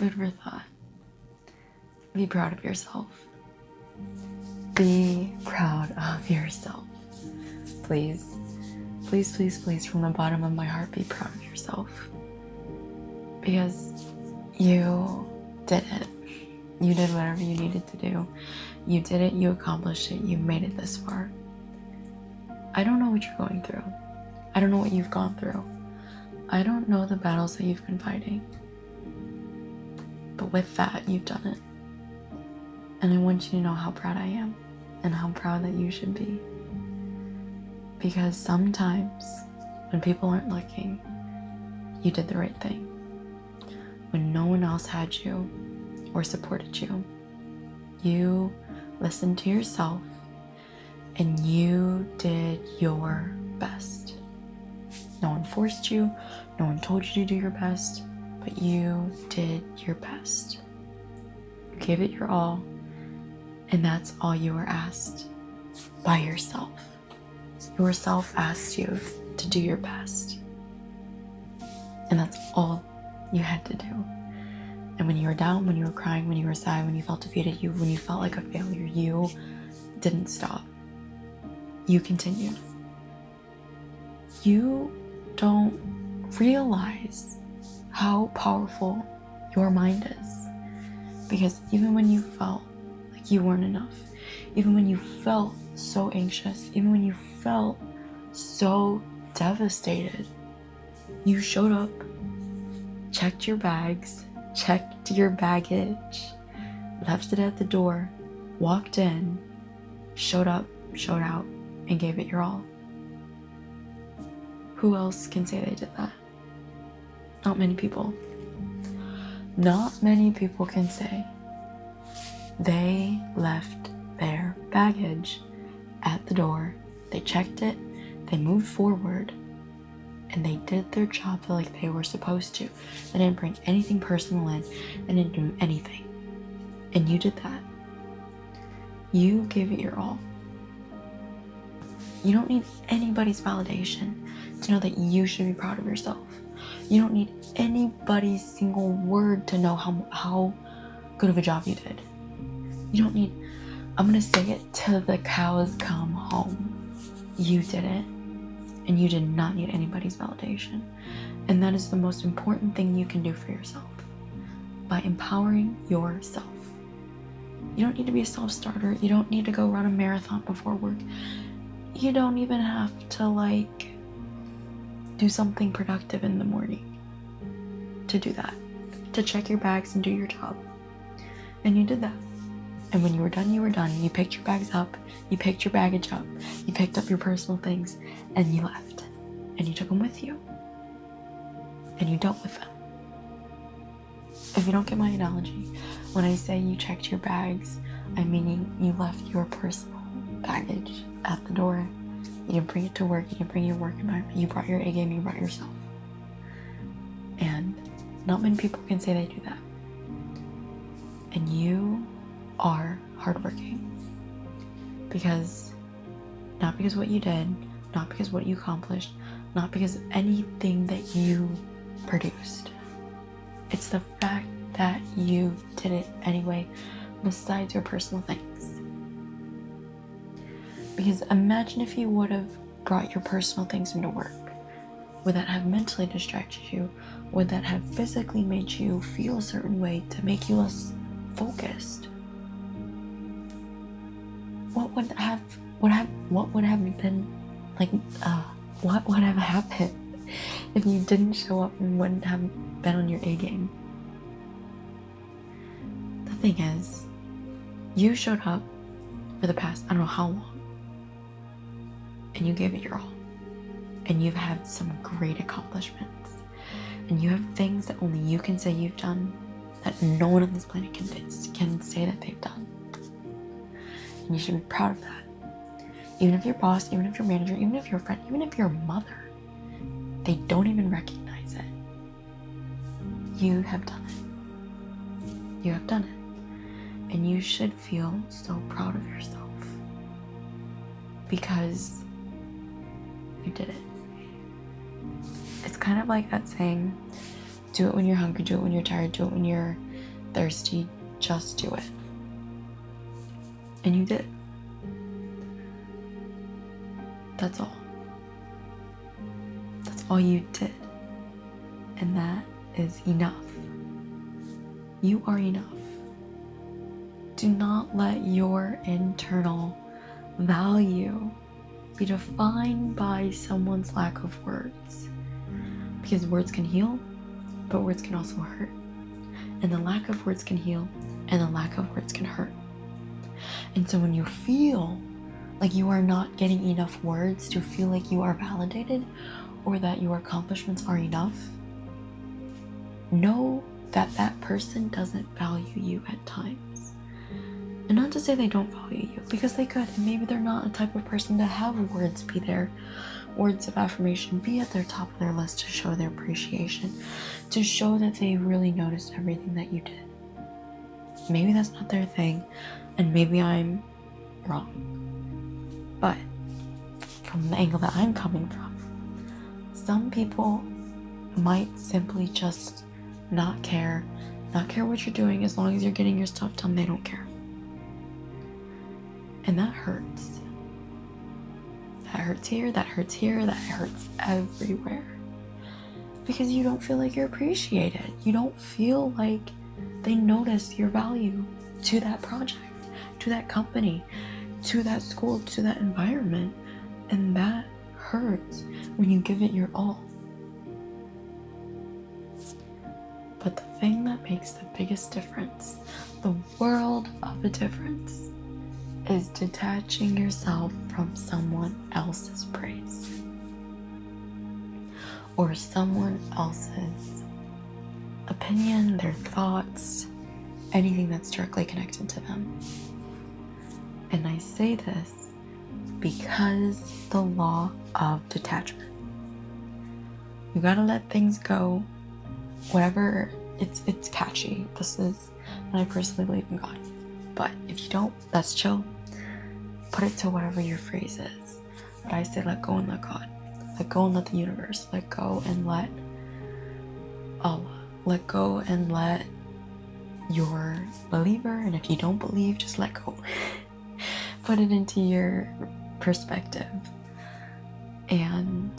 food for thought. Be proud of yourself. Be proud of yourself. Please, please, please, please, from the bottom of my heart, be proud of yourself. Because you did it. You did whatever you needed to do. You did it, you accomplished it, you made it this far. I don't know what you're going through. I don't know what you've gone through. I don't know the battles that you've been fighting. But with that, you've done it. And I want you to know how proud I am and how proud that you should be. Because sometimes when people aren't looking, you did the right thing. When no one else had you or supported you, you listened to yourself and you did your best. No one forced you, no one told you to do your best, but you did your best. You gave it your all, and that's all you were asked by yourself. Yourself asked you to do your best. And that's all you had to do. And when you were down, when you were crying, when you were sad, when you felt defeated, when you felt like a failure, you didn't stop. You continued. You don't realize how powerful your mind is. Because even when you felt like you weren't enough, even when you felt so anxious, even when you felt so devastated, you showed up, checked your bags, checked your baggage, left it at the door, walked in, showed up, showed out, and gave it your all. Who else can say they did that? Not many people. Not many people can say they left their baggage at the door, they checked it, they moved forward, and they did their job like they were supposed to. They didn't bring anything personal in, and didn't do anything. And you did that. You gave it your all. You don't need anybody's validation to know that you should be proud of yourself. You don't need anybody's single word to know how good of a job you did. You don't need, I'm gonna say it till the cows come home. You did it, and you did not need anybody's validation. And that is the most important thing you can do for yourself, by empowering yourself. You don't need to be a self-starter. You don't need to go run a marathon before work. You don't even have to do something productive in the morning to do that, to check your bags and do your job. And you did that. And when you were done, you were done. You picked your bags up, you picked your baggage up, you picked up your personal things, and you left. And you took them with you. And you dealt with them. If you don't get my analogy, when I say you checked your bags, I'm meaning you left your personal baggage at the door. You didn't bring it to work, you didn't bring your work environment, you brought your A game, you brought yourself. And not many people can say they do that. And you are hardworking. Not because what you did, not because what you accomplished, not because of anything that you produced. It's the fact that you did it anyway, besides your personal things. Because imagine if you would have brought your personal things into work. Would that have mentally distracted you? Would that have physically made you feel a certain way to make you less focused? What would have been what would have happened if you didn't show up and wouldn't have been on your A game? The thing is, you showed up for the past I don't know how long, and you gave it your all, and you've had some great accomplishments, and you have things that only you can say you've done that no one on this planet can say that they've done. And you should be proud of that. Even if your boss, even if your manager, even if your friend, even if your mother, they don't even recognize it. You have done it. You have done it. And you should feel so proud of yourself. Because you did it. It's kind of like that saying, do it when you're hungry, do it when you're tired, do it when you're thirsty, just do it. And you did. That's all. That's all you did. And that is enough. You are enough. Do not let your internal value be defined by someone's lack of words. Because words can heal, but words can also hurt. And the lack of words can heal, and the lack of words can hurt. And so when you feel like you are not getting enough words to feel like you are validated or that your accomplishments are enough, know that that person doesn't value you at times. And not to say they don't value you, because they could, and maybe they're not a type of person to have words be there, words of affirmation be at their top of their list to show their appreciation, to show that they really noticed everything that you did. Maybe that's not their thing, and maybe I'm wrong. But from the angle that I'm coming from, some people might simply just not care what you're doing. As long as you're getting your stuff done, they don't care. And that hurts. That hurts here, that hurts here, that hurts everywhere. Because you don't feel like you're appreciated. You don't feel like they notice your value to that project, to that company, to that school, to that environment. And that hurts when you give it your all. But the thing that makes the biggest difference, the world of a difference, is detaching yourself from someone else's praise or someone else's opinion, their thoughts, anything that's directly connected to them. And I say this because the law of detachment. You gotta let things go. Whatever, it's catchy. This is, and I personally believe in God. But if you don't, that's chill. Put it to whatever your phrase is. But I say let go and let God. Let go and let the universe. Let go and let Allah. Let go and let your believer. And if you don't believe, just let go. Put it into your perspective. And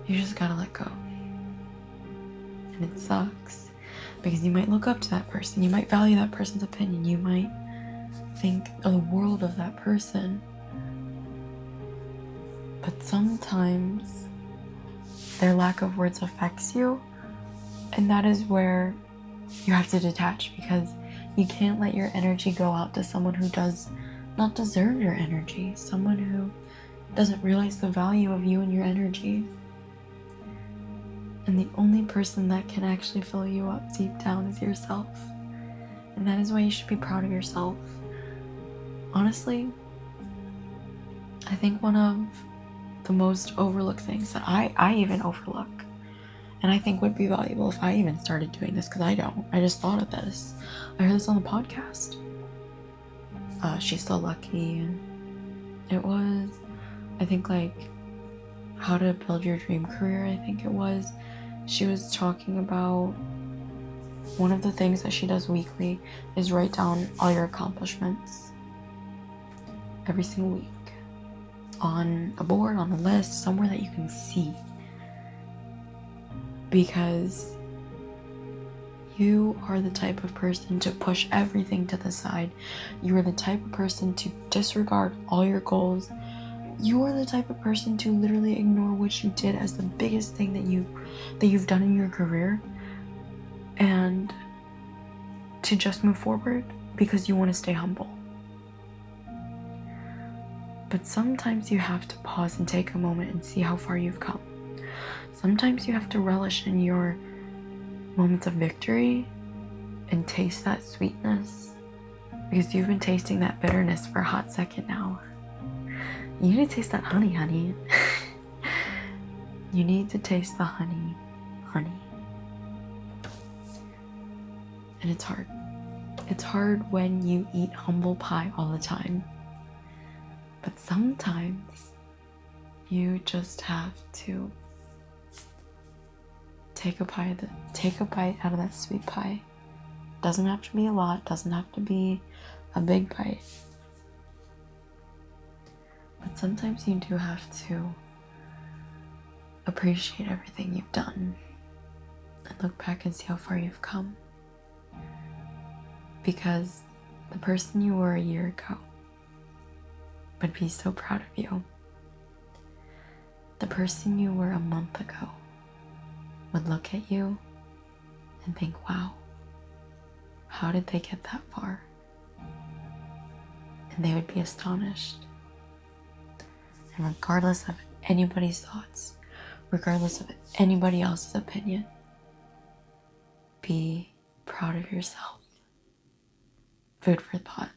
you just gotta let go. And it sucks. Because you might look up to that person. You might value that person's opinion. You might think of the world of that person. But sometimes their lack of words affects you. And that is where you have to detach, because you can't let your energy go out to someone who does not deserve your energy. Someone who doesn't realize the value of you and your energy. And the only person that can actually fill you up deep down is yourself. And that is why you should be proud of yourself. Honestly, I think one of the most overlooked things that I even overlook, and I think would be valuable if I even started doing this, because I don't. I just thought of this. I heard this on the podcast. She's So Lucky. And it was, I think, like, How to Build Your Dream Career, I think it was. She was talking about one of the things that she does weekly is write down all your accomplishments every single week on a board, on a list, somewhere that you can see. Because you are the type of person to push everything to the side. You are the type of person to disregard all your goals. You are the type of person to literally ignore what you did as the biggest thing that you've done in your career, and to just move forward because you want to stay humble. But sometimes you have to pause and take a moment and see how far you've come. Sometimes you have to relish in your moments of victory and taste that sweetness, because you've been tasting that bitterness for a hot second now. You need to taste that honey, honey. You need to taste the honey, honey. And it's hard. It's hard when you eat humble pie all the time. But sometimes you just have to take a bite out of that sweet pie. Doesn't have to be a lot, doesn't have to be a big bite. But sometimes you do have to appreciate everything you've done and look back and see how far you've come. Because the person you were a year ago would be so proud of you. The person you were a month ago would look at you and think, wow, how did they get that far? And they would be astonished. And regardless of anybody's thoughts, regardless of anybody else's opinion, be proud of yourself. Food for thought.